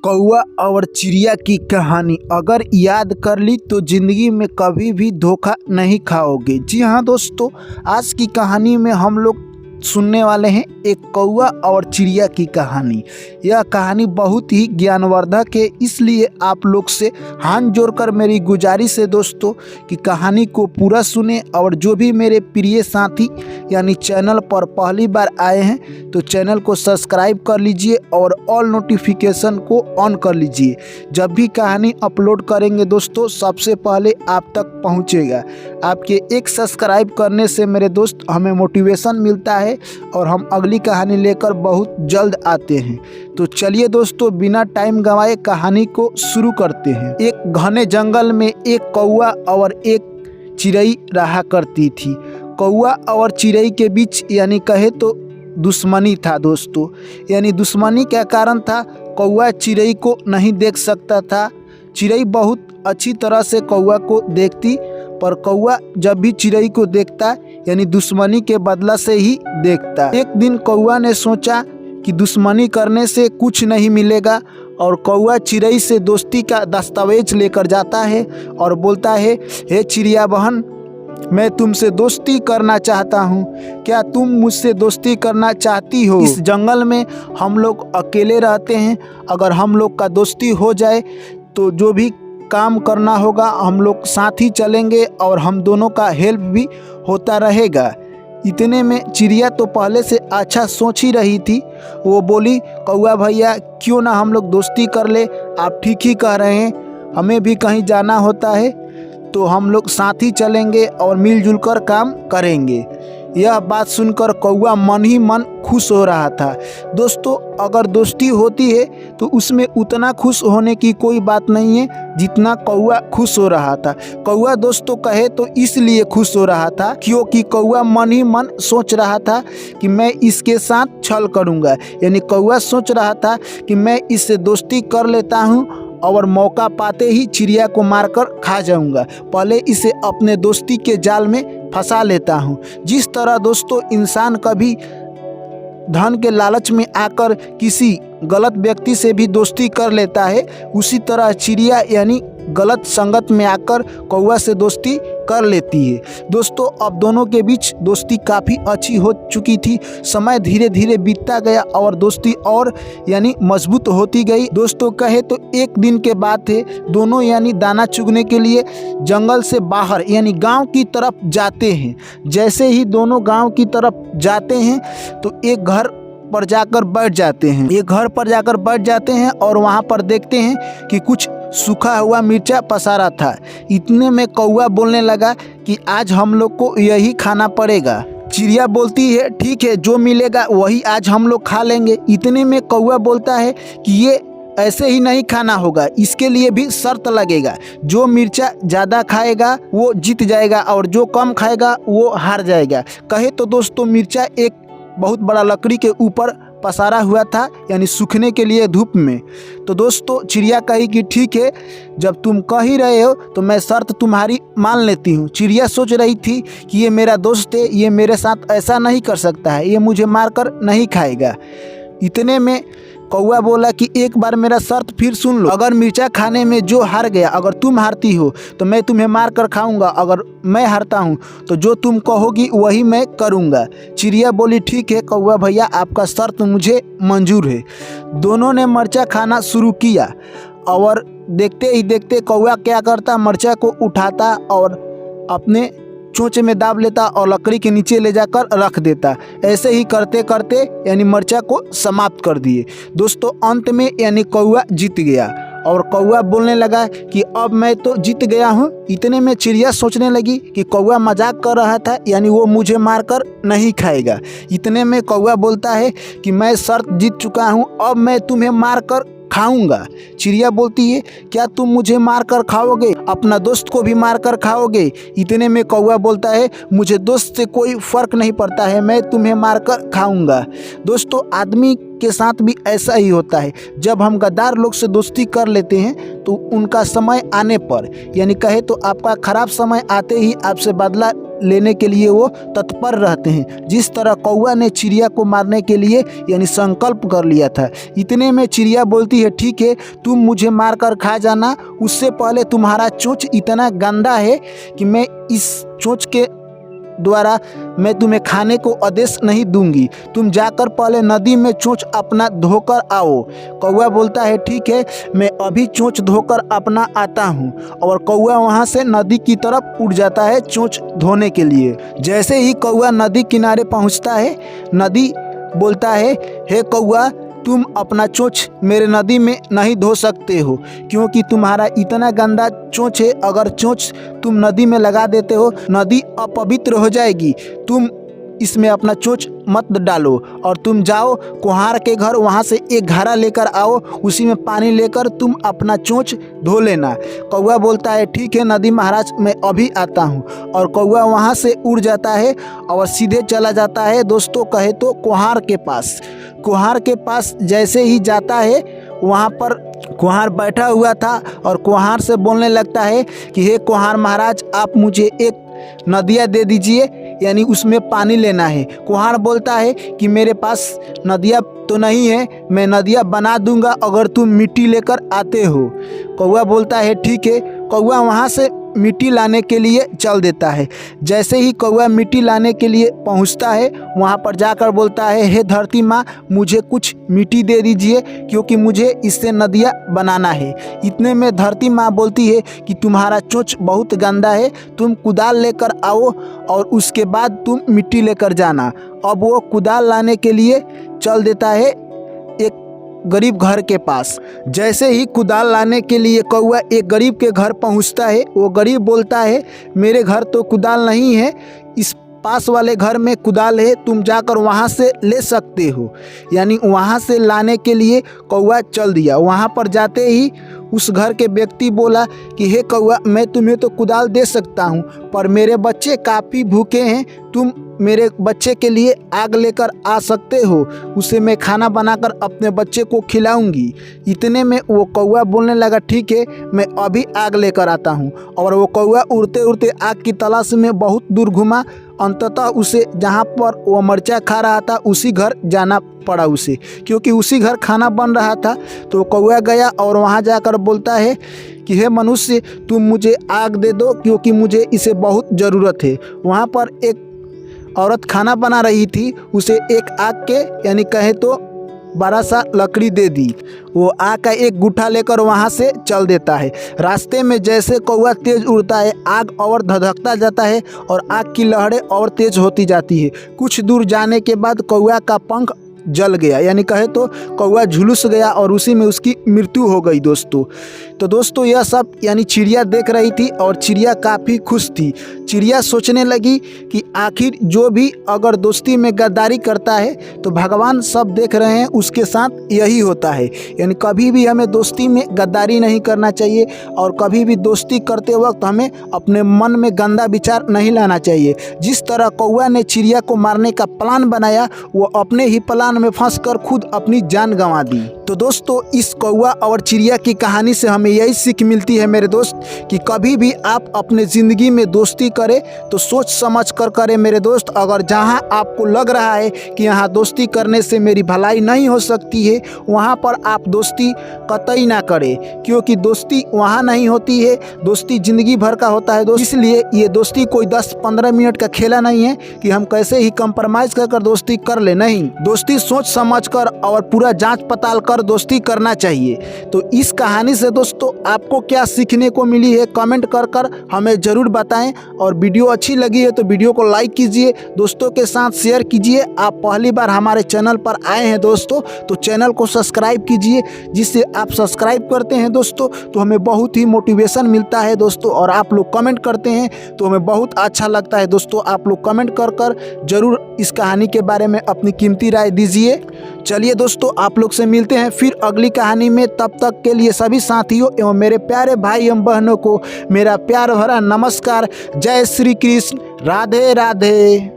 कौवा और चिड़िया की कहानी अगर याद कर ली तो ज़िंदगी में कभी भी धोखा नहीं खाओगे। जी हाँ दोस्तों, आज की कहानी में हम लोग सुनने वाले हैं एक कौवा और चिड़िया की कहानी। यह कहानी बहुत ही ज्ञानवर्धक है, इसलिए आप लोग से हाथ जोड़कर मेरी गुजारिश है दोस्तों कि कहानी को पूरा सुने। और जो भी मेरे प्रिय साथी यानी चैनल पर पहली बार आए हैं तो चैनल को सब्सक्राइब कर लीजिए और ऑल नोटिफिकेशन को ऑन कर लीजिए। जब भी कहानी अपलोड करेंगे दोस्तों सबसे पहले आप तक पहुंचेगा। आपके एक सब्सक्राइब करने से मेरे दोस्त हमें मोटिवेशन मिलता है और हम अगली कहानी लेकर बहुत जल्द आते हैं। तो चलिए दोस्तों बिना टाइम गंवाए कहानी को शुरू करते हैं। एक घने जंगल में एक कौवा और एक चिड़ै रहा करती थी। कौवा और चिड़ै के बीच यानी कहे तो दुश्मनी था दोस्तों। यानी दुश्मनी क्या कारण था, कौवा चिड़ै को नहीं देख सकता था। चिड़ै बहुत अच्छी तरह से कौवा को देखती, पर कौवा जब भी चिड़ै को देखता यानी दुश्मनी के बदला से ही देखता। एक दिन कौवा ने सोचा कि दुश्मनी करने से कुछ नहीं मिलेगा और कौवा चिड़ै से दोस्ती का दस्तावेज लेकर जाता है और बोलता है, हे चिड़िया बहन, मैं तुमसे दोस्ती करना चाहता हूँ, क्या तुम मुझसे दोस्ती करना चाहती हो? इस जंगल में हम लोग अकेले रहते हैं, अगर हम लोग का दोस्ती हो जाए तो जो भी काम करना होगा हम लोग साथ ही चलेंगे और हम दोनों का हेल्प भी होता रहेगा। इतने में चिड़िया तो पहले से अच्छा सोच ही रही थी। वो बोली, कौवा भैया क्यों ना हम लोग दोस्ती कर ले, आप ठीक ही कह रहे हैं, हमें भी कहीं जाना होता है तो हम लोग साथ ही चलेंगे और मिलजुल कर काम करेंगे। यह बात सुनकर कौवा मन ही मन खुश हो रहा था। दोस्तों अगर दोस्ती होती है तो उसमें उतना खुश होने की कोई बात नहीं है जितना कौवा खुश हो रहा था। कौवा दोस्तों कहे तो इसलिए खुश हो रहा था क्योंकि कौवा मन ही मन सोच रहा था कि मैं इसके साथ छल करूँगा। यानी कौवा सोच रहा था कि मैं इससे दोस्ती कर लेता हूँ और मौका पाते ही चिड़िया को मारकर खा जाऊंगा, पहले इसे अपने दोस्ती के जाल में फंसा लेता हूं। जिस तरह दोस्तों इंसान कभी धन के लालच में आकर किसी गलत व्यक्ति से भी दोस्ती कर लेता है, उसी तरह चिड़िया यानी गलत संगत में आकर कौवा से दोस्ती कर लेती है। दोस्तों अब दोनों के बीच दोस्ती काफ़ी अच्छी हो चुकी थी। समय धीरे धीरे बीतता गया और दोस्ती और यानी मजबूत होती गई। दोस्तों कहे तो एक दिन के बाद थे, दोनों यानी दाना चुगने के लिए जंगल से बाहर यानी गांव की तरफ जाते हैं। जैसे ही दोनों गांव की तरफ जाते हैं तो एक घर पर जाकर बैठ जाते हैं। ये घर पर जाकर बैठ जाते हैं और वहाँ पर देखते हैं कि कुछ सूखा हुआ मिर्चा पसारा था। इतने में कौवा बोलने लगा कि आज हम लोग को यही खाना पड़ेगा। चिड़िया बोलती है, ठीक है, जो मिलेगा वही आज हम लोग खा लेंगे। इतने में कौवा बोलता है कि ये ऐसे ही नहीं खाना होगा, इसके लिए भी शर्त लगेगा। जो मिर्चा ज़्यादा खाएगा वो जीत जाएगा और जो कम खाएगा वो हार जाएगा। कहे तो दोस्तों मिर्चा एक बहुत बड़ा लकड़ी के ऊपर पसारा हुआ था यानी सूखने के लिए धूप में। तो दोस्तों चिड़िया कही कि ठीक है, जब तुम कह ही रहे हो तो मैं शर्त तुम्हारी मान लेती हूँ। चिड़िया सोच रही थी कि ये मेरा दोस्त है, ये मेरे साथ ऐसा नहीं कर सकता है, ये मुझे मारकर नहीं खाएगा। इतने में कौवा बोला कि एक बार मेरा शर्त फिर सुन लो, अगर मिर्चा खाने में जो हार गया, अगर तुम हारती हो तो मैं तुम्हें मार कर खाऊंगा, अगर मैं हारता हूँ तो जो तुम कहोगी वही मैं करूँगा। चिड़िया बोली, ठीक है कौवा भैया, आपका शर्त मुझे मंजूर है। दोनों ने मिर्चा खाना शुरू किया और देखते ही देखते कौवा क्या करता, मिर्चा को उठाता और अपने चोंच में दाब लेता और लकड़ी के नीचे ले जाकर रख देता। ऐसे ही करते करते यानी मिर्चा को समाप्त कर दिए। दोस्तों अंत में यानी कौवा जीत गया और कौवा बोलने लगा कि अब मैं तो जीत गया हूँ। इतने में चिड़िया सोचने लगी कि कौवा मजाक कर रहा था, यानी वो मुझे मारकर नहीं खाएगा। इतने में कौवा बोलता है कि मैं शर्त जीत चुका हूँ, अब मैं तुम्हें मारकर खाऊंगा। चिड़िया बोलती है, क्या तुम मुझे मारकर खाओगे, अपना दोस्त को भी मारकर खाओगे? इतने में कौवा बोलता है, मुझे दोस्त से कोई फर्क नहीं पड़ता है, मैं तुम्हें मारकर खाऊंगा। दोस्तों आदमी के साथ भी ऐसा ही होता है, जब हम गद्दार लोग से दोस्ती कर लेते हैं तो उनका समय आने पर यानी कहे तो आपका खराब समय आते ही आपसे बदला लेने के लिए वो तत्पर रहते हैं। जिस तरह कौवा ने चिड़िया को मारने के लिए यानी संकल्प कर लिया था। इतने में चिड़िया बोलती है, ठीक है, तुम मुझे मार कर खा जाना, उससे पहले तुम्हारा चोंच इतना गंदा है कि मैं इस चोंच के द्वारा मैं तुम्हें खाने को आदेश नहीं दूंगी। तुम जाकर पहले नदी में चोंच अपना धोकर आओ। कौवा बोलता है, ठीक है, मैं अभी चोंच धोकर अपना आता हूँ। और कौवा वहाँ से नदी की तरफ उड़ जाता है चोंच धोने के लिए। जैसे ही कौवा नदी किनारे पहुँचता है, नदी बोलता है, हे कौवा, तुम अपना चोंच मेरे नदी में नहीं धो सकते हो, क्योंकि तुम्हारा इतना गंदा चोंच है। अगर चोंच तुम नदी में लगा देते हो, नदी अपवित्र हो जाएगी। तुम इसमें अपना चोंच मत डालो और तुम जाओ कुम्हार के घर, वहाँ से एक घड़ा लेकर आओ, उसी में पानी लेकर तुम अपना चोंच धो लेना। कौवा बोलता है, ठीक है नदी महाराज, मैं अभी आता हूँ। और कौवा वहाँ से उड़ जाता है और सीधे चला जाता है दोस्तों कहे तो कुम्हार के पास। कुम्हार के पास जैसे ही जाता है, वहाँ पर कुम्हार बैठा हुआ था और कुम्हार से बोलने लगता है कि हे कुम्हार महाराज, आप मुझे एक नदिया दे दीजिए, यानी उसमें पानी लेना है। कुम्हार बोलता है कि मेरे पास नदिया तो नहीं है, मैं नदिया बना दूंगा अगर तुम मिट्टी लेकर आते हो। कौवा बोलता है, ठीक है। कौवा वहाँ से मिट्टी लाने के लिए चल देता है। जैसे ही कौवा मिट्टी लाने के लिए पहुँचता है, वहाँ पर जाकर बोलता है, हे धरती माँ, मुझे कुछ मिट्टी दे दीजिए, क्योंकि मुझे इससे नदियाँ बनाना है। इतने में धरती माँ बोलती है कि तुम्हारा चोंच बहुत गंदा है, तुम कुदाल लेकर आओ और उसके बाद तुम मिट्टी लेकर जाना। अब वो कुदाल लाने के लिए चल देता है एक गरीब घर के पास। जैसे ही कुदाल लाने के लिए कौवा एक गरीब के घर पहुंचता है, वो गरीब बोलता है, मेरे घर तो कुदाल नहीं है, इस पास वाले घर में कुदाल है, तुम जाकर वहाँ से ले सकते हो। यानी वहाँ से लाने के लिए कौवा चल दिया। वहाँ पर जाते ही उस घर के व्यक्ति बोला कि हे कौवा, मैं तुम्हें तो कुदाल दे सकता हूँ, पर मेरे बच्चे काफ़ी भूखे हैं, तुम मेरे बच्चे के लिए आग लेकर आ सकते हो, उसे मैं खाना बनाकर अपने बच्चे को खिलाऊंगी। इतने में वो कौवा बोलने लगा, ठीक है, मैं अभी आग लेकर आता हूँ। और वो कौवा उड़ते उड़ते आग की तलाश में बहुत दूर घूमा। अंततः उसे जहाँ पर वो मिर्चा खा रहा था उसी घर जाना पड़ा उसे, क्योंकि उसी घर खाना बन रहा था। तो कौवा गया और वहाँ जाकर बोलता है कि हे मनुष्य, तुम मुझे आग दे दो, क्योंकि मुझे इसे बहुत ज़रूरत है। वहाँ पर एक औरत खाना बना रही थी, उसे एक आग के यानी कहे तो बड़ा सा लकड़ी दे दी। वो आग का एक गुठा लेकर वहाँ से चल देता है। रास्ते में जैसे कौवा तेज उड़ता है, आग और धधकता जाता है और आग की लहरें और तेज होती जाती है। कुछ दूर जाने के बाद कौवा का पंख जल गया, यानी कहे तो कौवा झुलस गया और उसी में उसकी मृत्यु हो गई दोस्तों। तो दोस्तों यह सब यानी चिड़िया देख रही थी और चिड़िया काफ़ी खुश थी। चिड़िया सोचने लगी कि आखिर जो भी अगर दोस्ती में गद्दारी करता है तो भगवान सब देख रहे हैं, उसके साथ यही होता है। यानी कभी भी हमें दोस्ती में गद्दारी नहीं करना चाहिए और कभी भी दोस्ती करते वक्त हमें अपने मन में गंदा विचार नहीं लाना चाहिए। जिस तरह कौवा ने चिड़िया को मारने का प्लान बनाया, वो अपने ही प्लान में फंसकर खुद अपनी जान गंवा दी। तो दोस्तों इस कौवा और चिड़िया की कहानी से हमें यही सीख मिलती है मेरे दोस्त, कि कभी भी आप अपने ज़िंदगी में दोस्ती करें तो सोच समझ कर करें मेरे दोस्त। अगर जहां आपको लग रहा है कि यहाँ दोस्ती करने से मेरी भलाई नहीं हो सकती है, वहां पर आप दोस्ती कतई ना करें, क्योंकि दोस्ती वहाँ नहीं होती है, दोस्ती ज़िंदगी भर का होता है दोस्त। इसलिए ये दोस्ती कोई 10-15 मिनट का खेला नहीं है कि हम कैसे ही कंप्रोमाइज़ कर दोस्ती कर ले। नहीं, दोस्ती सोच समझ कर और पूरा जांच पड़ताल कर दोस्ती करना चाहिए। तो इस कहानी से दोस्तों आपको क्या सीखने को मिली है, कमेंट कर हमें ज़रूर बताएं। और वीडियो अच्छी लगी है तो वीडियो को लाइक कीजिए, दोस्तों के साथ शेयर कीजिए। आप पहली बार हमारे चैनल पर आए हैं दोस्तों तो चैनल को सब्सक्राइब कीजिए। जिससे आप सब्सक्राइब करते हैं दोस्तों तो हमें बहुत ही मोटिवेशन मिलता है दोस्तों। और आप लोग कमेंट करते हैं तो हमें बहुत अच्छा लगता है दोस्तों। आप लोग कमेंट कर ज़रूर इस कहानी के बारे में अपनी कीमती राय दीजिए। चलिए दोस्तों, आप लोग से मिलते हैं फिर अगली कहानी में। तब तक के लिए सभी साथियों एवं मेरे प्यारे भाई एवं बहनों को मेरा प्यार भरा नमस्कार। जय श्री कृष्ण, राधे राधे।